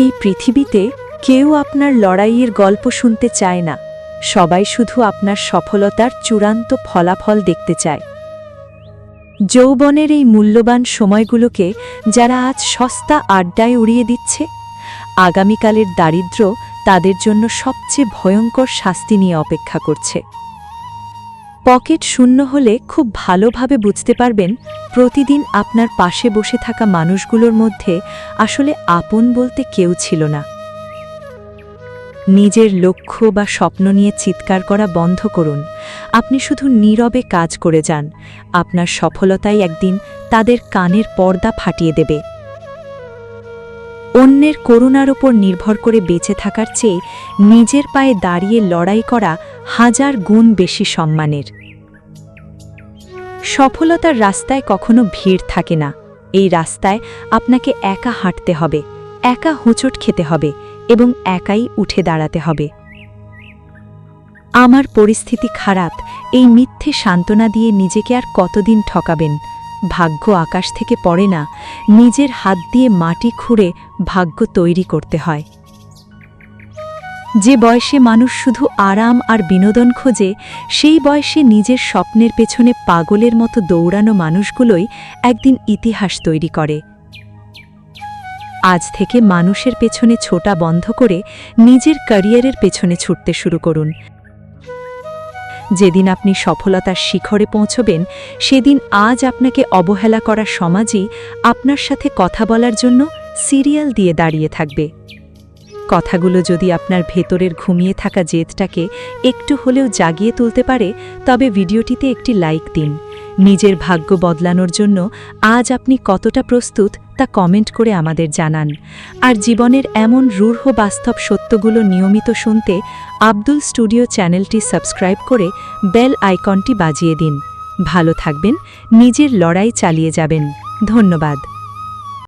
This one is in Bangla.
এই পৃথিবীতে কেউ আপনার লড়াইয়ের গল্প শুনতে চায় না, সবাই শুধু আপনার সফলতার চূড়ান্ত ফলাফল দেখতে চায়। যৌবনের এই মূল্যবান সময়গুলোকে যারা আজ সস্তা আড্ডায় উড়িয়ে দিচ্ছে, আগামীকালের দারিদ্র্য তাদের জন্য সবচেয়ে ভয়ঙ্কর শাস্তি নিয়ে অপেক্ষা করছে। পকেট শূন্য হলে খুব ভালোভাবে বুঝতে পারবেন প্রতিদিন আপনার পাশে বসে থাকা মানুষগুলোর মধ্যে আসলে আপন বলতে কেউ ছিল না। নিজের লক্ষ্য বা স্বপ্ন নিয়ে চিৎকার করা বন্ধ করুন। আপনি শুধু নীরবে কাজ করে যান, আপনার সফলতাই একদিন তাদের কানের পর্দা ফাটিয়ে দেবে। অন্যের করুণার ওপর নির্ভর করে বেঁচে থাকার চেয়ে নিজের পায়ে দাঁড়িয়ে লড়াই করা হাজার গুণ বেশি সম্মানের। সফলতার রাস্তায় কখনো ভিড় থাকে না। এই রাস্তায় আপনাকে একা হাঁটতে হবে, একা হোঁচট খেতে হবে এবং একাই উঠে দাঁড়াতে হবে। আমার পরিস্থিতি খারাপ, এই মিথ্যে সান্ত্বনা দিয়ে নিজেকে আর কতদিন ঠকাবেন? ভাগ্য আকাশ থেকে পড়ে না, নিজের হাত দিয়ে মাটি খুঁড়ে ভাগ্য তৈরি করতে হয়। যে বয়সে মানুষ শুধু আরাম আর বিনোদন খোঁজে, সেই বয়সে নিজের স্বপ্নের পেছনে পাগলের মতো দৌড়ানো মানুষগুলোই একদিন ইতিহাস তৈরি করে। আজ থেকে মানুষের পেছনে ছোটা বন্ধ করে নিজের ক্যারিয়ারের পেছনে ছুটতে শুরু করুন। যেদিন আপনি সফলতার শিখরে পৌঁছবেন, সেদিন আজ আপনাকে অবহেলা করা সমাজই আপনার সাথে কথা বলার জন্য সিরিয়াল দিয়ে দাঁড়িয়ে থাকবে। কথাগুলো যদি আপনার ভেতরের ঘুমিয়ে থাকা জেদটাকে একটু হলেও জাগিয়ে তুলতে পারে, তবে ভিডিওটিতে একটি লাইক দিন। নিজের ভাগ্য বদলানোর জন্য আজ আপনি কতটা প্রস্তুত তা কমেন্ট করে আমাদের জানান। আর জীবনের এমন রূঢ় বাস্তব সত্যগুলো নিয়মিত শুনতে আব্দুল স্টুডিও চ্যানেলটি সাবস্ক্রাইব করে বেল আইকনটি বাজিয়ে দিন। ভালো থাকবেন, নিজের লড়াই চালিয়ে যাবেন। ধন্যবাদ।